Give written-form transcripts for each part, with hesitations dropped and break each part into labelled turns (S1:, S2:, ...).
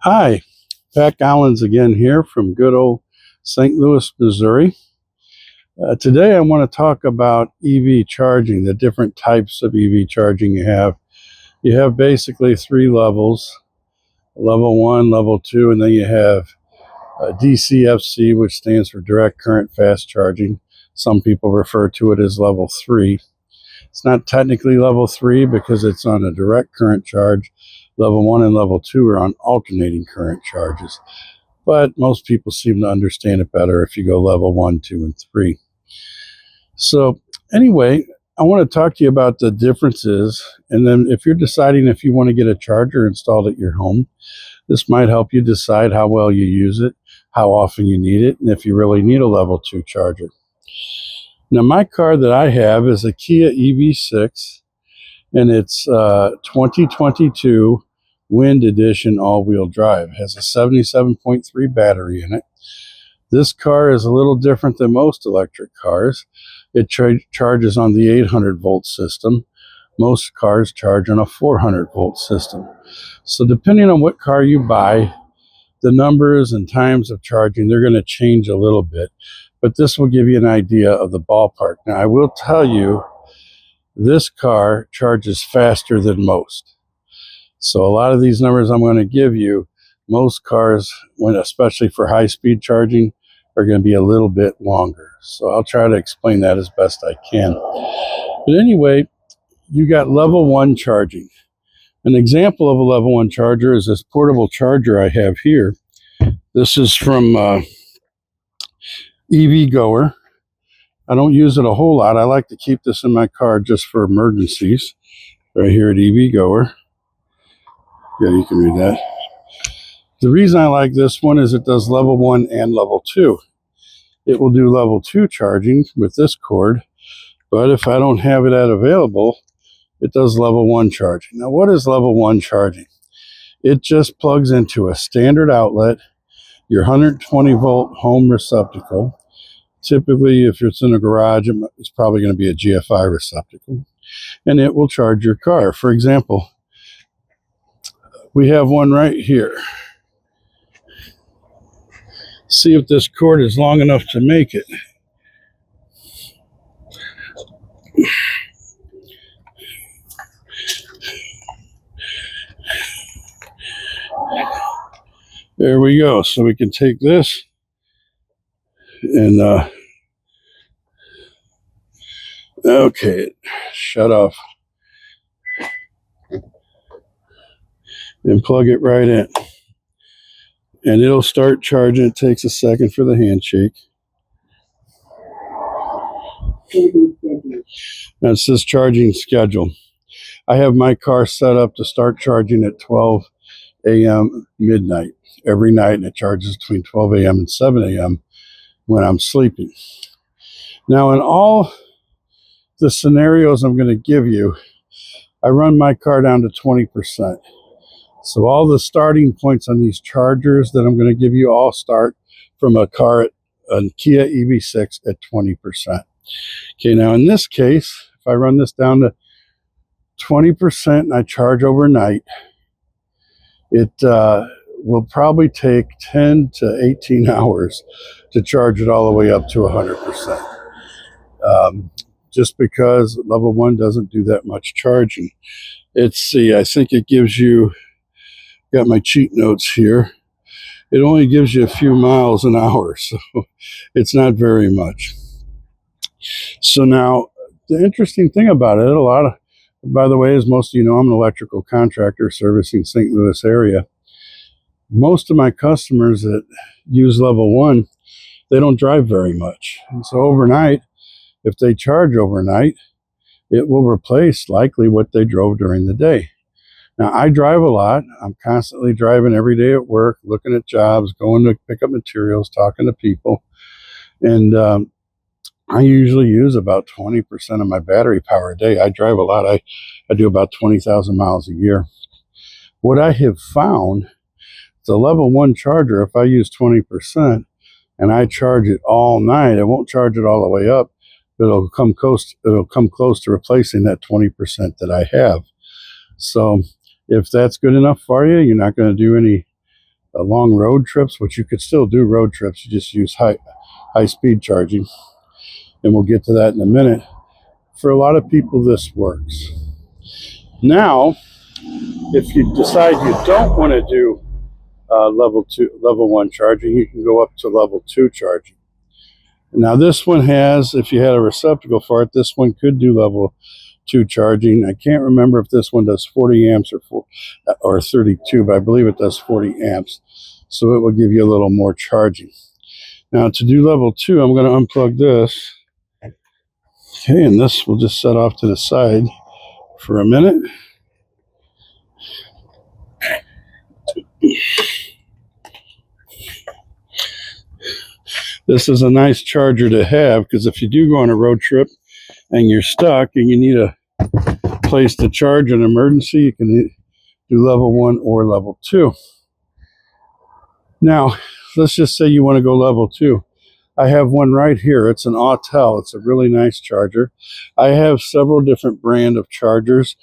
S1: Hi, Pat Collins again here from good old St. Louis, Missouri. Today I want to talk about EV charging, the different types of EV charging you have. You have basically three levels, level 1, level 2, and then you have DCFC, which stands for direct current fast charging. Some people refer to it as level 3. It's not technically level 3 because it's on a direct current charge. Level 1 and level 2 are on alternating current charges. But most people seem to understand it better if you go level 1, 2, and 3. So anyway, I want to talk to you about the differences. And then if you're deciding if you want to get a charger installed at your home, this might help you decide how well you use it, how often you need it, and if you really need a level 2 charger. Now, my car that I have is a Kia EV6, and it's 2022 Wind Edition all-wheel drive. It has a 77.3 battery in it. This car is a little different than most electric cars. It charges on the 800-volt system. Most cars charge on a 400-volt system. So depending on what car you buy, the numbers and times of charging, they're going to change a little bit. But this will give you an idea of the ballpark. Now, I will tell you, this car charges faster than most. So a lot of these numbers I'm going to give you, most cars, especially for high-speed charging, are going to be a little bit longer. So I'll try to explain that as best I can. But anyway, you got level 1 charging. An example of a level 1 charger is this portable charger I have here. This is from EVGoer. I don't use it a whole lot. I like to keep this in my car just for emergencies. Right here at EVGoer. Yeah, you can read that. The reason I like this one is it does level 1 and level 2. It will do level 2 charging with this cord, but if I don't have it available, it does level 1 charging. Now, what is level 1 charging? It just plugs into a standard outlet, your 120 volt home receptacle. Typically, if it's in a garage, it's probably going to be a GFI receptacle, and it will charge your car. For example, we have one right here. See if this cord is long enough to make it. There we go. So we can take this and okay, shut off and plug it right in, and it'll start charging. It takes a second for the handshake. Now it says charging schedule. I have my car set up to start charging at 12 a.m. midnight every night, and it charges between 12 a.m. and 7 a.m. when I'm sleeping. Now, in all the scenarios I'm going to give you, I run my car down to 20%. So all the starting points on these chargers that I'm going to give you all start from a Kia EV6 at 20%. Okay, now in this case, if I run this down to 20% and I charge overnight, it will probably take 10 to 18 hours to charge it all the way up to 100%. Just because level 1 doesn't do that much charging. I think it gives you, got my cheat notes here, it only gives you a few miles an hour, so it's not very much. So now, the interesting thing about it, by the way, as most of you know, I'm an electrical contractor servicing St. Louis area. Most of my customers that use level 1, they don't drive very much. And so overnight, if they charge overnight, it will replace likely what they drove during the day. Now, I drive a lot. I'm constantly driving every day at work, looking at jobs, going to pick up materials, talking to people. And I usually use about 20% of my battery power a day. I drive a lot. I do about 20,000 miles a year. What I have found, the level 1 charger, if I use 20% and I charge it all night, I won't charge it all the way up, but it'll come close to replacing that 20% that I have. So if that's good enough for you, you're not going to do any long road trips, which you could still do road trips. You just use high speed charging, and we'll get to that in a minute. For a lot of people, this works. Now, if you decide you don't want to do level 1 charging, you can go up to level 2 charging. Now this one has, if you had a receptacle for it, this one could do level 2 charging. I can't remember if this one does 40 amps or 32, but I believe it does 40 amps. So it will give you a little more charging. Now to do level 2, I'm going to unplug this. Okay, and this will just set off to the side for a minute. This is a nice charger to have, because if you do go on a road trip and you're stuck and you need a place to charge an emergency, you can do level 1 or level 2. Now, let's just say you want to go level 2. I have one right here. It's an Autel. It's a really nice charger. I have several different brand of chargers,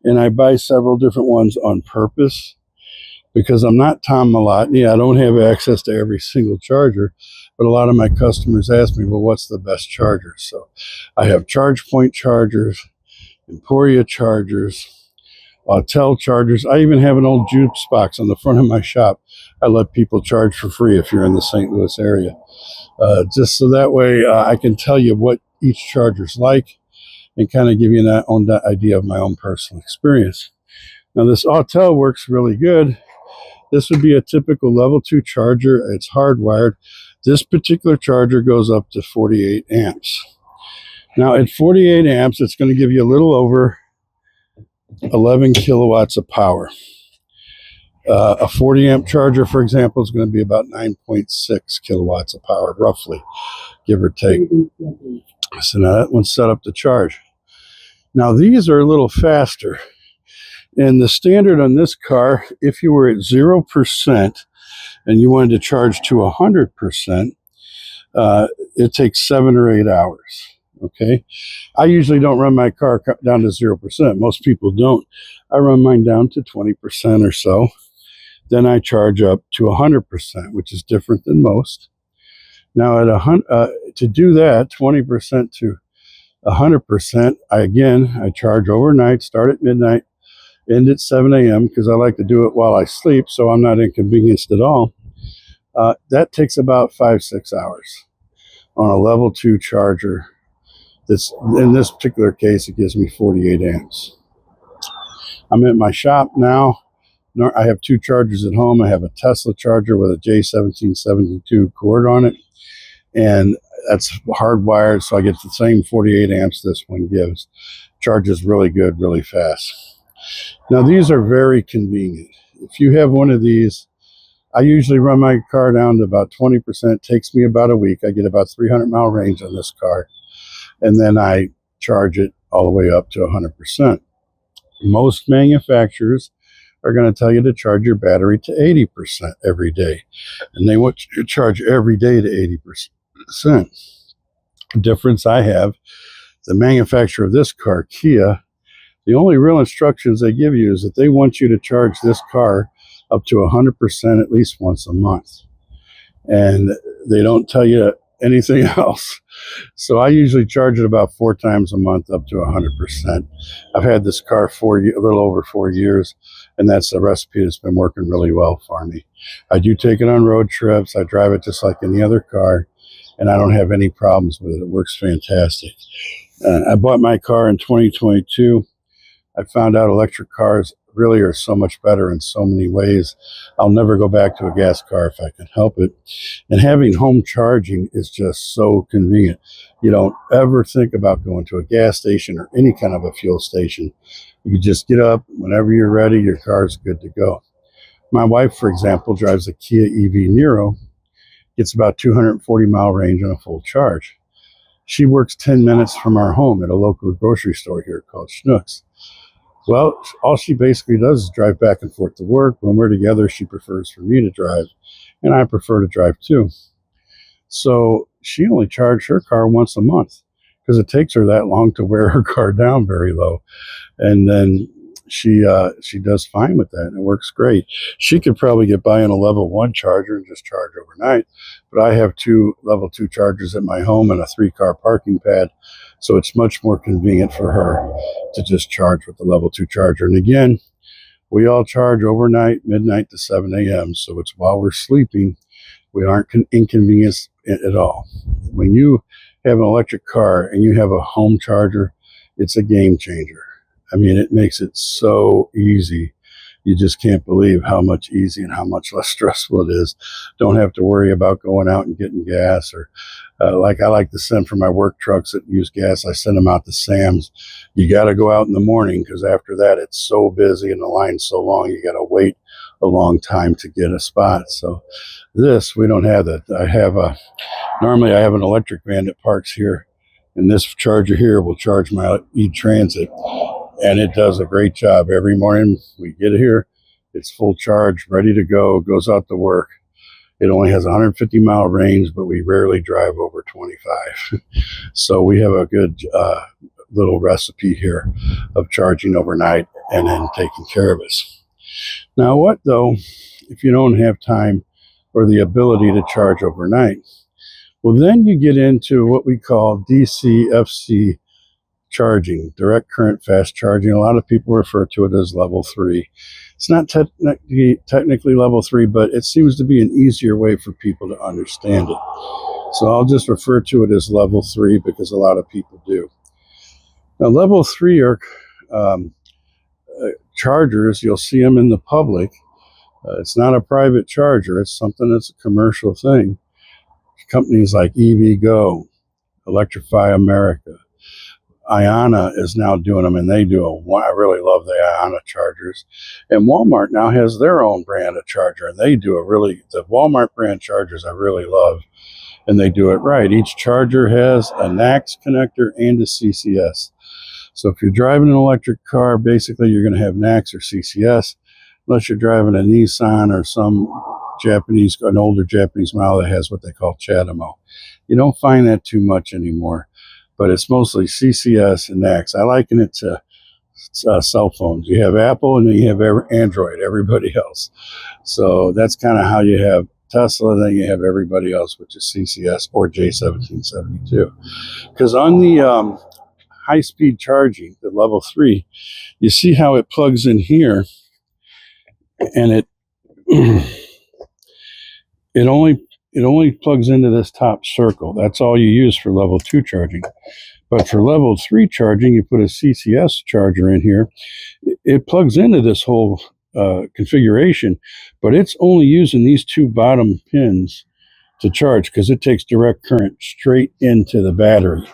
S1: and I buy several different ones on purpose because I'm not Tom Malotny. I don't have access to every single charger, but a lot of my customers ask me, well, what's the best charger? So I have ChargePoint chargers, Emporia chargers, Autel chargers. I even have an old juice box on the front of my shop. I let people charge for free if you're in the St. Louis area. Just so that way I can tell you what each charger's like and kind of give you an idea of my own personal experience. Now this Autel works really good. This would be a typical level 2 charger. It's hardwired. This particular charger goes up to 48 amps. Now at 48 amps, it's going to give you a little over 11 kilowatts of power. A 40 amp charger, for example, is going to be about 9.6 kilowatts of power, roughly, give or take. So now that one's set up to charge. Now these are a little faster. And the standard on this car, if you were at 0% and you wanted to charge to 100%, it takes 7 or 8 hours. Okay, I usually don't run my car down to 0%. Most people don't. I run mine down to 20% or so. Then I charge up to 100%, which is different than most. Now to do that, 20% to 100%, I charge overnight, start at midnight, end at 7 a.m. because I like to do it while I sleep, so I'm not inconvenienced at all. That takes about 5-6 hours on a level 2 charger. In this particular case, it gives me 48 amps. I'm at my shop now. I have 2 chargers at home. I have a Tesla charger with a J1772 cord on it, and that's hardwired, so I get the same 48 amps this one gives. Charges really good, really fast. Now these are very convenient. If you have one of these, I usually run my car down to about 20%. It takes me about a week. I get about 300-mile range on this car, and then I charge it all the way up to 100%. Most manufacturers are going to tell you to charge your battery to 80% every day, and they want you to charge every day to 80%. The difference I have, the manufacturer of this car, Kia, the only real instructions they give you is that they want you to charge this car up to 100% at least once a month. And they don't tell you anything else. So I usually charge it about 4 times a month up to 100%. I've had this car a little over 4 years, and that's the recipe that's been working really well for me. I do take it on road trips. I drive it just like any other car, and I don't have any problems with it. It works fantastic. I bought my car in 2022. I found out electric cars really are so much better in so many ways. I'll never go back to a gas car if I can help it. And having home charging is just so convenient. You don't ever think about going to a gas station or any kind of a fuel station. You just get up whenever you're ready, your car's good to go. My wife, for example, drives a Kia EV Niro, gets about 240-mile range on a full charge. She works 10 minutes from our home at a local grocery store here called Schnucks. Well, all she basically does is drive back and forth to work. When we're together, she prefers for me to drive, and I prefer to drive too. So she only charged her car once a month because it takes her that long to wear her car down very low. And then she does fine with that, and it works great. She could probably get by on a level 1 charger and just charge overnight, but I have 2 level 2 chargers at my home and a 3-car parking pad, so it's much more convenient for her to just charge with the level 2 charger. And again, we all charge overnight, midnight to 7 a.m., so it's while we're sleeping. We aren't inconvenienced at all. When you have an electric car and you have a home charger, it's a game changer. I mean, it makes it so easy. You just can't believe how much easy and how much less stressful it is. Don't have to worry about going out and getting gas, or like I like to send for my work trucks that use gas. I send them out to Sam's. You got to go out in the morning because after that it's so busy and the line's so long. You got to wait a long time to get a spot. So this, we don't have that. Normally I have an electric van that parks here, and this charger here will charge my e-Transit, and it does a great job. Every morning we get here, it's full charge, ready to go, goes out to work. It only has 150-mile range, but we rarely drive over 25. So we have a good little recipe here of charging overnight and then taking care of us. Now what though, if you don't have time or the ability to charge overnight? Well, then you get into what we call DCFC charging, direct current fast charging. A lot of people refer to it as level 3. It's not technically level 3, but it seems to be an easier way for people to understand it. So I'll just refer to it as level 3 because a lot of people do. Now, level 3 are chargers. You'll see them in the public. It's not a private charger. It's something that's a commercial thing. Companies like EVGoer, Electrify America, Iona is now doing them, and they do I really love the Iona chargers. And Walmart now has their own brand of charger, and they do the Walmart brand chargers I really love, and they do it right. Each charger has a NACS connector and a CCS. So if you're driving an electric car, basically you're going to have NACS or CCS, unless you're driving a Nissan or an older Japanese model that has what they call CHAdeMO. You don't find that too much anymore, but it's mostly CCS and NACS. I liken it to cell phones. You have Apple and then you have Android, everybody else. So that's kind of how you have Tesla, then you have everybody else, which is CCS or J1772. Because on the high-speed charging, the level 3, you see how it plugs in here, and it it only plugs into this top circle. That's all you use for level 2 charging. But for level 3 charging, you put a CCS charger in here. It plugs into this whole configuration, but it's only using these 2 bottom pins to charge because it takes direct current straight into the battery.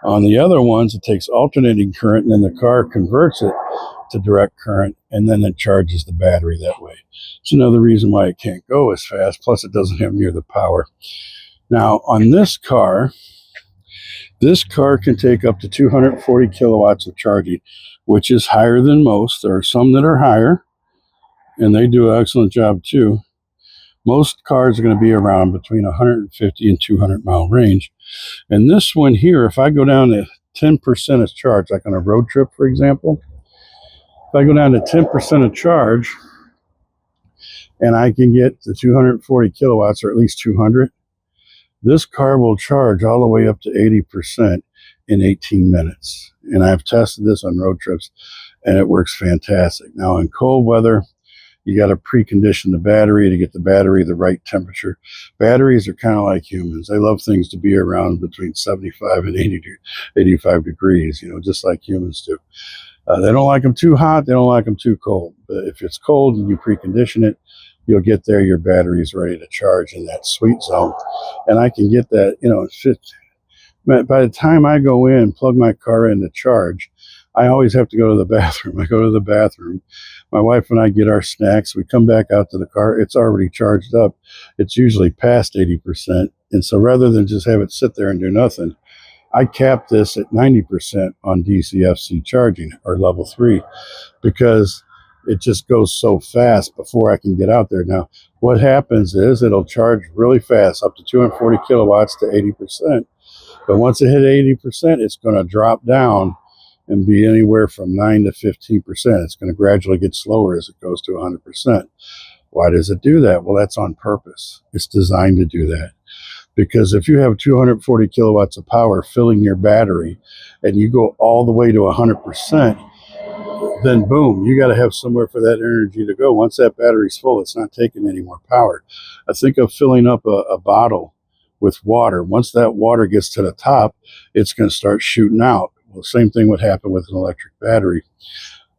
S1: On the other ones, it takes alternating current, and then the car converts it to direct current, and then it charges the battery that way. It's another reason why it can't go as fast, plus it doesn't have near the power. Now, on this car can take up to 240 kilowatts of charging, which is higher than most. There are some that are higher, and they do an excellent job too. Most cars are going to be around between 150 and 200 mile range. And this one here, if I go down to 10% of charge, like on a road trip, for example, if I go down to 10% of charge and I can get to 240 kilowatts, or at least 200, this car will charge all the way up to 80% in 18 minutes. And I've tested this on road trips, and it works fantastic. Now, in cold weather, you got to precondition the battery to get the battery the right temperature. Batteries are kind of like humans. They love things to be around between 75 and 85 degrees, just like humans do. They don't like them too hot. They don't like them too cold. But if it's cold and you precondition it, you'll get there, your battery's ready to charge in that sweet zone. And I can get that, by the time I go in, plug my car in to charge, I always have to go to the bathroom. I go to the bathroom. My wife and I get our snacks. We come back out to the car. It's already charged up. It's usually past 80%. And so rather than just have it sit there and do nothing, I cap this at 90% on DCFC charging, or level 3, because it just goes so fast before I can get out there. Now, what happens is it'll charge really fast, up to 240 kilowatts to 80%. But once it hit 80%, it's going to drop down, and be anywhere from 9 to 15%. It's going to gradually get slower as it goes to 100%. Why does it do that? Well, that's on purpose. It's designed to do that. Because if you have 240 kilowatts of power filling your battery and you go all the way to 100%, then boom, you got to have somewhere for that energy to go. Once that battery's full, it's not taking any more power. I think of filling up a bottle with water. Once that water gets to the top, it's going to start shooting out. Well, the same thing would happen with an electric battery.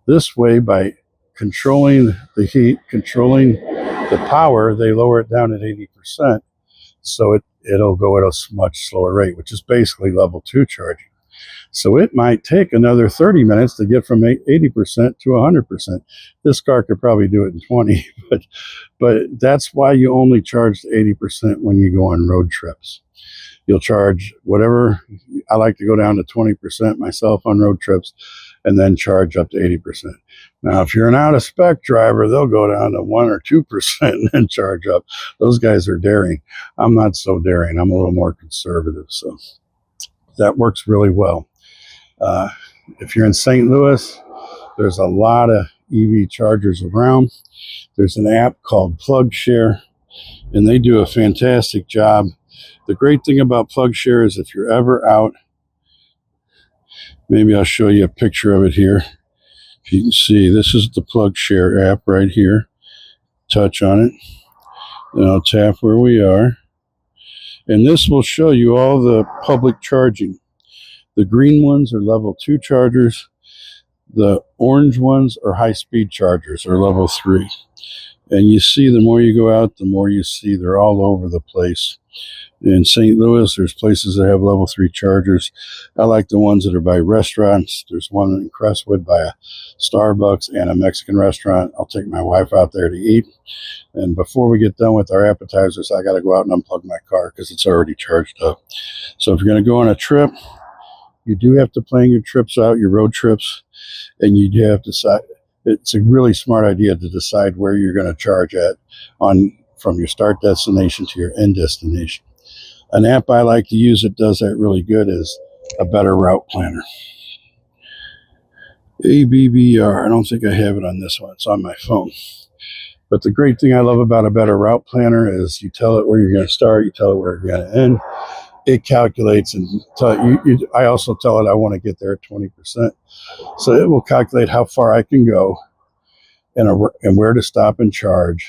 S1: This way, by controlling the heat, controlling the power, they lower it down at 80%. So it'll go at a much slower rate, which is basically level 2 charging. So it might take another 30 minutes to get from 80% to 100%. This car could probably do it in 20, but that's why you only charge 80% when you go on road trips. You'll charge whatever. I like to go down to 20% myself on road trips and then charge up to 80%. Now, if you're an out-of-spec driver, they'll go down to 1 or 2% and then charge up. Those guys are daring. I'm not so daring. I'm a little more conservative, so that works really well. If you're in St. Louis, there's a lot of EV chargers around. There's an app called PlugShare, and they do a fantastic job. The great thing about PlugShare is if you're ever out, maybe I'll show you a picture of it here. If you can see, this is the PlugShare app right here. Touch on it, and I'll tap where we are. And this will show you all the public charging. The green ones are level 2 chargers. The orange ones are high-speed chargers, or level 3. And you see, the more you go out, the more you see they're all over the place. In St. Louis, there's places that have level 3 chargers. I like the ones that are by restaurants. There's one in Crestwood by a Starbucks and a Mexican restaurant. I'll take my wife out there to eat. And before we get done with our appetizers, I got to go out and unplug my car because it's already charged up. So if you're going to go on a trip, you do have to plan your trips out, your road trips, and you do have to decide. It's a really smart idea to decide where you're going to charge at from your start destination to your end destination. An app I like to use that does that really good is a Better Route Planner. EVGoer. I don't think I have it on this one. It's on my phone. But the great thing I love about a Better Route Planner is you tell it where you're going to start, you tell it where you're going to end. It calculates and I also tell it I want to get there at 20%. So it will calculate how far I can go and where to stop and charge.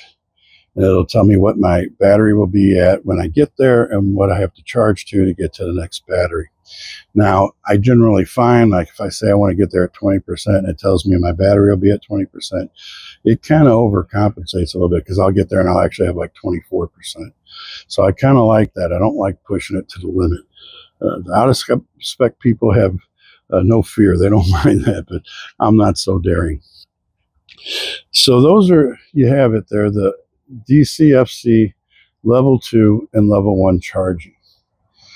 S1: And it'll tell me what my battery will be at when I get there and what I have to charge to get to the next battery. Now, I generally find, like if I say I want to get there at 20%, and it tells me my battery will be at 20%, it kind of overcompensates a little bit because I'll get there and I'll actually have like 24%. So I kind of like that. I don't like pushing it to the limit. The out-of-spec people have no fear. They don't mind that, but I'm not so daring. So those are, you have it there, the DCFC level 2 and level 1 charging.